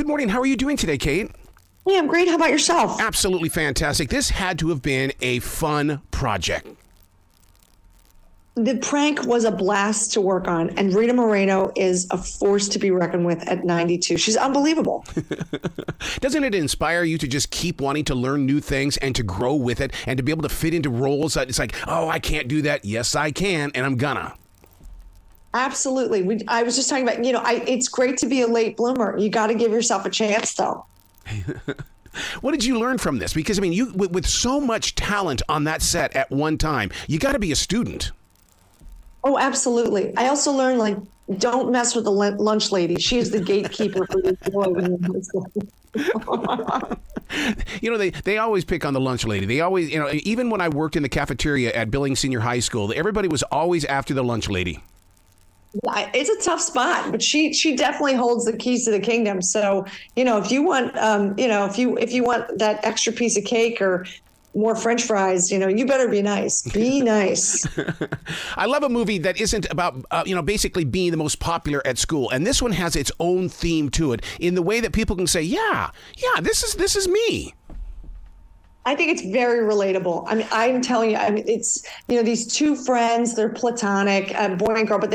Good morning. How are you doing today, Kate? Hey, I'm great. How about yourself? Absolutely fantastic. This had to have been a fun project. The prank was a blast to work on, and Rita Moreno is a force to be reckoned with at 92. She's unbelievable. Doesn't it inspire you to just keep wanting to learn new things and to grow with it and to be able to fit into roles that it's like, oh, I can't do that. Yes, I can, and I'm gonna. Absolutely. I was just talking about, it's great to be a late bloomer. You got to give yourself a chance, though. What did you learn from this? Because, I mean, you with so much talent on that set at one time, you got to be a student. Oh, absolutely. I also learned, don't mess with the lunch lady. She is the gatekeeper for this boy. They always pick on the lunch lady. They always, even when I worked in the cafeteria at Billings Senior High School, everybody was always after the lunch lady. It's a tough spot, but she definitely holds the keys to the kingdom. So, if you want, if you want that extra piece of cake or more French fries, you better be nice. Be nice. I love a movie that isn't about, basically being the most popular at school. And this one has its own theme to it in the way that people can say, yeah, this is me. I think it's very relatable. I mean, I'm telling you, it's, these two friends, they're platonic, boy and girl, but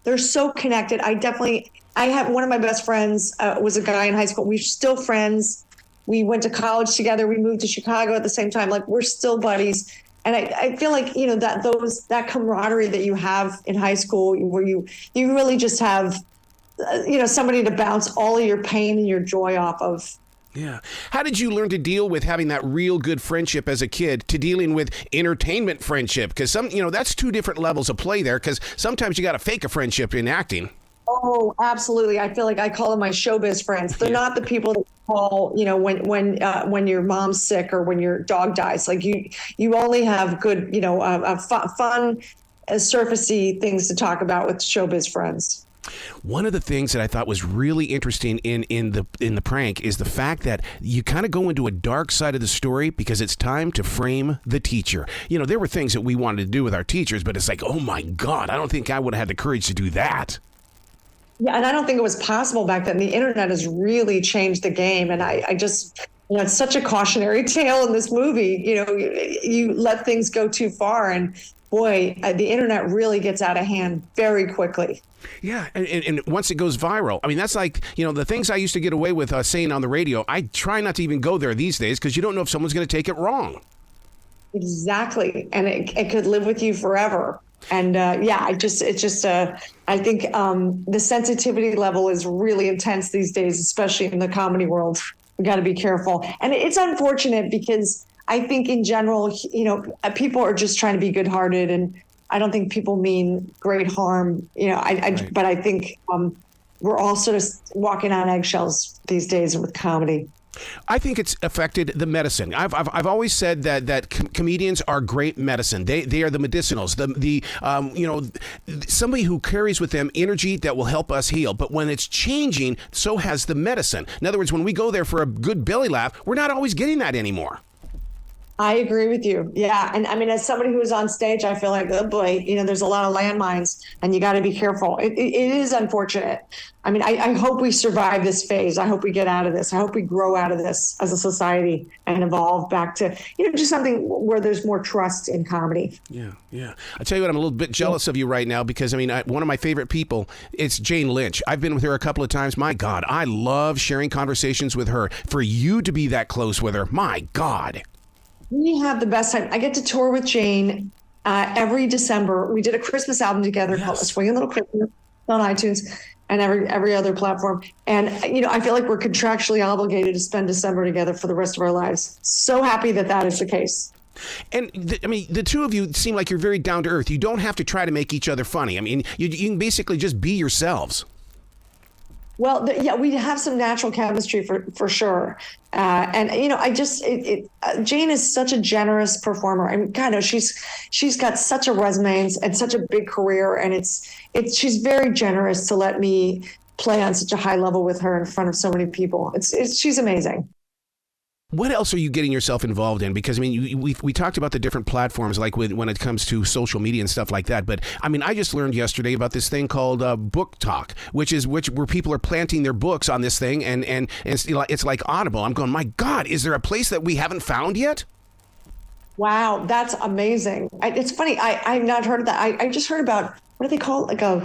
they're so connected. I have one of my best friends was a guy in high school. We're still friends. We went to college together. We moved to Chicago at the same time. We're still buddies. And I feel like, that camaraderie that you have in high school where you really just have, somebody to bounce all of your pain and your joy off of. Yeah. How did you learn to deal with having that real good friendship as a kid to dealing with entertainment friendship? Because that's two different levels of play there, because sometimes you got to fake a friendship in acting. Oh, absolutely. I feel like I call them my showbiz friends. They're not the people that you call, when your mom's sick or when your dog dies. You only have good, fun, surfacey things to talk about with showbiz friends. One of the things that I thought was really interesting in the prank is the fact that you kind of go into a dark side of the story because it's time to frame the teacher. There were things that we wanted to do with our teachers, but it's like, oh my God, I don't think I would have had the courage to do that. Yeah, and I don't think it was possible back then. The internet has really changed the game, and I just, it's such a cautionary tale in this movie. You let things go too far, and boy, the internet really gets out of hand very quickly. Yeah, and once it goes viral, I mean, that's like, the things I used to get away with saying on the radio, I try not to even go there these days because you don't know if someone's going to take it wrong. Exactly, and it could live with you forever. And I think the sensitivity level is really intense these days, especially in the comedy world. We got to be careful. And it's unfortunate because I think in general, people are just trying to be good-hearted, and I don't think people mean great harm. Right. But I think we're all sort of walking on eggshells these days with comedy. I think it's affected the medicine. I've always said that comedians are great medicine. They are the medicinals. Somebody who carries with them energy that will help us heal. But when it's changing, so has the medicine. In other words, when we go there for a good belly laugh, we're not always getting that anymore. I agree with you. Yeah. And I mean, as somebody who is on stage, I feel like, oh boy, there's a lot of landmines and you got to be careful. It is unfortunate. I mean, I hope we survive this phase. I hope we get out of this. I hope we grow out of this as a society and evolve back to, just something where there's more trust in comedy. Yeah. I tell you what, I'm a little bit jealous of you right now because, one of my favorite people, it's Jane Lynch. I've been with her a couple of times. My God, I love sharing conversations with her. For you to be that close with her, my God. We have the best time. I get to tour with Jane every December. We did a Christmas album together called A Swinging Little Christmas on iTunes and every other platform. And, I feel like we're contractually obligated to spend December together for the rest of our lives. So happy that is the case. And the two of you seem like you're very down to earth. You don't have to try to make each other funny. I mean, you can basically just be yourselves. Well, we have some natural chemistry for sure. Jane is such a generous performer. I mean, God, she's got such a resume and such a big career, and she's very generous to let me play on such a high level with her in front of so many people. She's amazing. What else are you getting yourself involved in? Because I mean, we talked about the different platforms, like when it comes to social media and stuff like that. But I mean, I just learned yesterday about this thing called Book Talk, where people are planting their books on this thing, and it's like Audible. I'm going, my God, is there a place that we haven't found yet? Wow, that's amazing. It's funny. I've not heard of that. I just heard about, what do they call it? Like a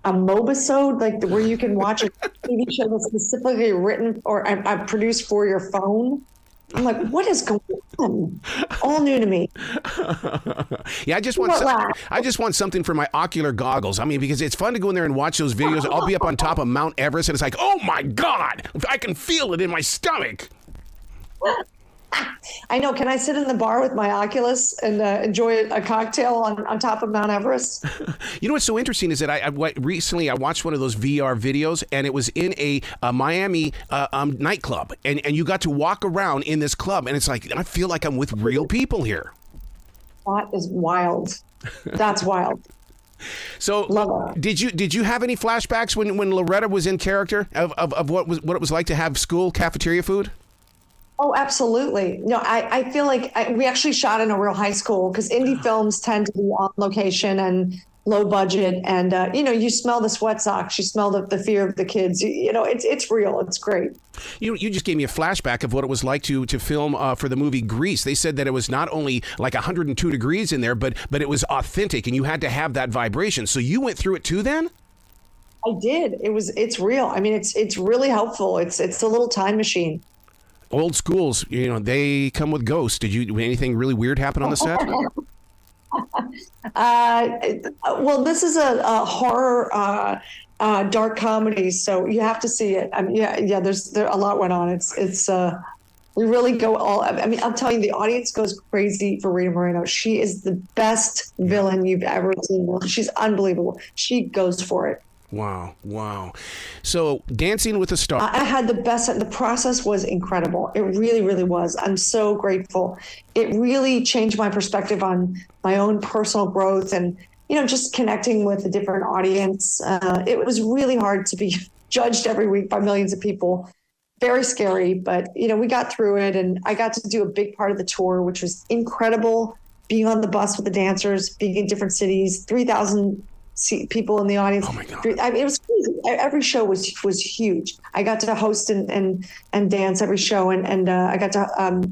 mobisode, like where you can watch a TV show that's specifically written or produced for your phone. I'm like, what is going on? All new to me. Yeah, I just want something for my ocular goggles. I mean, because it's fun to go in there and watch those videos. I'll be up on top of Mount Everest, and it's like, oh my God, I can feel it in my stomach. I know. Can I sit in the bar with my Oculus and enjoy a cocktail on top of Mount Everest? You know what's so interesting is that recently I watched one of those VR videos, and it was in a Miami nightclub, and you got to walk around in this club, and it's like, I feel like I'm with real people here. That is wild. That's wild. So, did you have any flashbacks when Loretta was in character of what it was like to have school cafeteria food? Oh, absolutely. No, I feel like we actually shot in a real high school, because indie films tend to be on location and low budget. And, you smell the sweat socks, you smell the fear of the kids. It's real. It's great. You just gave me a flashback of what it was like to film for the movie Grease. They said that it was not only like 102 degrees in there, but it was authentic, and you had to have that vibration. So you went through it too then? I did. It's real. I mean, it's really helpful. It's a little time machine. Old schools, they come with ghosts. Did anything really weird happen on the set? Well, this is a horror, dark comedy, so you have to see it. I mean, yeah. There's a lot went on. It's we really go all. I mean, I'm telling you, the audience goes crazy for Rita Moreno. She is the best villain you've ever seen. She's unbelievable. She goes for it. Wow. So, Dancing with the Stars. I had the best. The process was incredible. It really, really was. I'm so grateful. It really changed my perspective on my own personal growth and, just connecting with a different audience. It was really hard to be judged every week by millions of people. Very scary, but, we got through it, and I got to do a big part of the tour, which was incredible. Being on the bus with the dancers, being in different cities, 3,000 people in the audience. Oh my God. I mean, it was crazy. Every show was huge. I got to host and dance every show, and I got to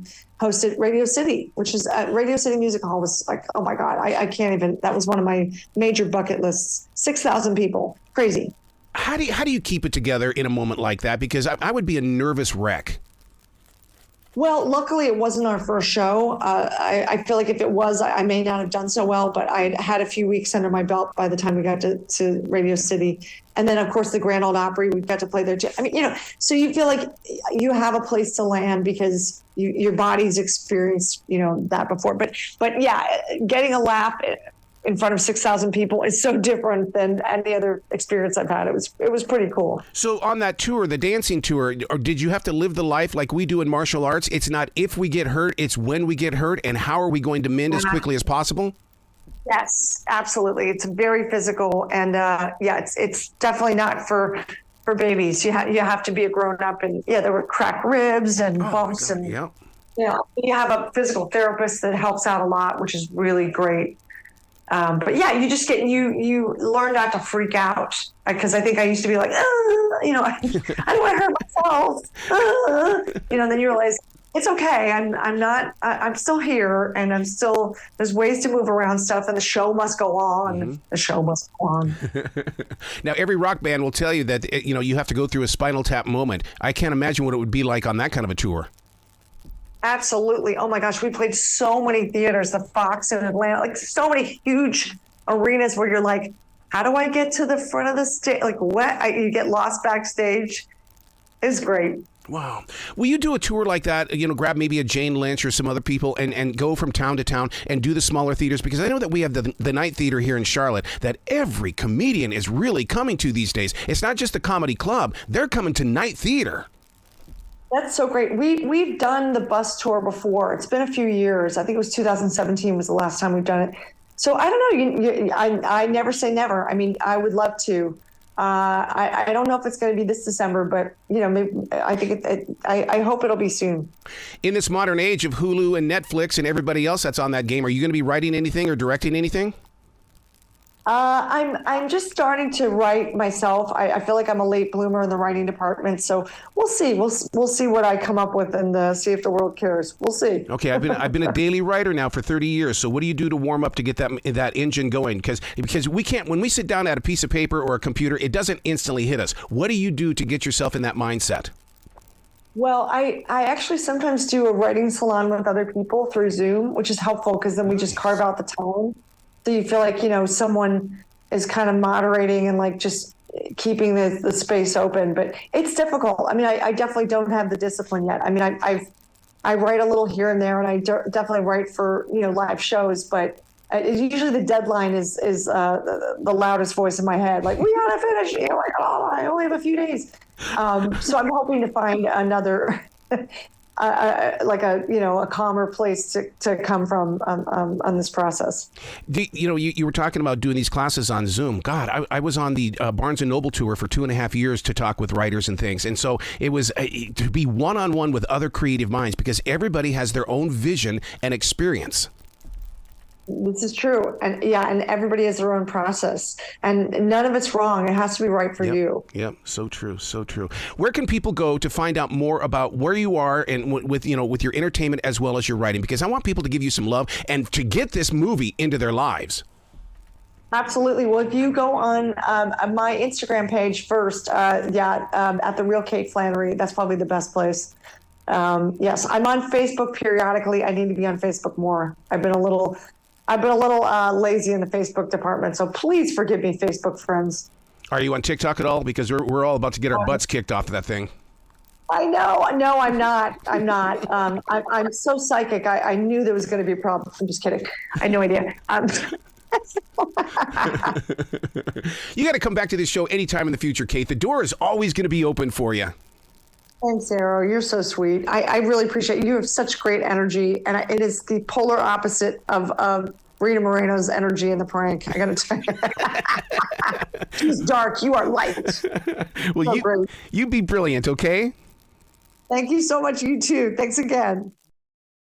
host at Radio City, which is Radio City Music Hall. Was like, oh my God, I can't even. That was one of my major bucket lists. 6,000 people, crazy. How do you keep it together in a moment like that? Because I would be a nervous wreck. Well, luckily it wasn't our first show. I feel like if it was, I may not have done so well, but I had a few weeks under my belt by the time we got to Radio City. And then, of course, the Grand Ole Opry, we got to play there too. I mean, so you feel like you have a place to land because your body's experienced, that before. But yeah, getting a laugh in front of 6,000 people is so different than any other experience I've had. It was pretty cool. So on that tour, the dancing tour, or did you have to live the life like we do in martial arts? It's not if we get hurt, it's when we get hurt, and how are we going to mend as quickly as possible? Yes, absolutely. It's very physical, and it's definitely not for babies. You have to be a grown up, and there were cracked ribs and bumps, and you have a physical therapist that helps out a lot, which is really great. But yeah, you just you learn not to freak out, because I think I used to be like, I don't want to hurt myself. Then you realize it's okay. I'm still here, and there's ways to move around stuff, and the show must go on. Mm-hmm. The show must go on. Now, every rock band will tell you that, you have to go through a Spinal Tap moment. I can't imagine what it would be like on that kind of a tour. Absolutely. Oh my gosh, we played so many theaters, the Fox in Atlanta, like so many huge arenas where you're like, how do I get to the front of the stage? Like what? You get lost backstage. It's great. Wow. Will you do a tour like that, grab maybe a Jane Lynch or some other people and go from town to town and do the smaller theaters? Because I know that we have the Night Theater here in Charlotte that every comedian is really coming to these days. It's not just a comedy club. They're coming to Night Theater. That's so great. We've done the bus tour before. It's been a few years. I think it was 2017 was the last time we've done it. So I don't know. I never say never. I mean, I would love to. I don't know if it's going to be this December, but maybe, I think I hope it'll be soon. In this modern age of Hulu and Netflix and everybody else that's on that game, are you going to be writing anything or directing anything? I'm just starting to write myself. I feel like I'm a late bloomer in the writing department, so we'll see. We'll see what I come up with and see if the world cares. We'll see. Okay, I've been a daily writer now for 30 years. So what do you do to warm up to get that engine going? Because we can't, when we sit down at a piece of paper or a computer, it doesn't instantly hit us. What do you do to get yourself in that mindset? Well, I actually sometimes do a writing salon with other people through Zoom, which is helpful because then we just carve out the tone. So you feel like, someone is kind of moderating and like just keeping the space open. But it's difficult. I mean, I definitely don't have the discipline yet. I mean, I write a little here and there, and I definitely write for, live shows. But usually the deadline is the loudest voice in my head. Like, we got to finish. I only have a few days. So I'm hoping to find another a calmer place to come from on this process. You were talking about doing these classes on Zoom. God, I was on the Barnes & Noble tour for 2.5 years to talk with writers and things. And so it was to be one-on-one with other creative minds because everybody has their own vision and experience. This is true. And everybody has their own process and none of it's wrong. It has to be right for you. Yep. So true. So true. Where can people go to find out more about where you are and with your entertainment as well as your writing? Because I want people to give you some love and to get this movie into their lives. Absolutely. Well, if you go on my Instagram page first, at The Real Kate Flannery, that's probably the best place. Yes, I'm on Facebook periodically. I need to be on Facebook more. I've been a little lazy in the Facebook department, so please forgive me, Facebook friends. Are you on TikTok at all? Because we're all about to get our butts kicked off of that thing. I know. No, I'm not. I'm so psychic. I knew there was going to be a problem. I'm just kidding. I had no idea. You got to come back to this show anytime in the future, Kate. The door is always going to be open for you. Thanks, Arrow. You're so sweet. I really appreciate it. You have such great energy, and it is the polar opposite of Rita Moreno's energy in the prank. I got to tell you. She's dark. You are light. Well, you be brilliant, okay? Thank you so much. You too. Thanks again.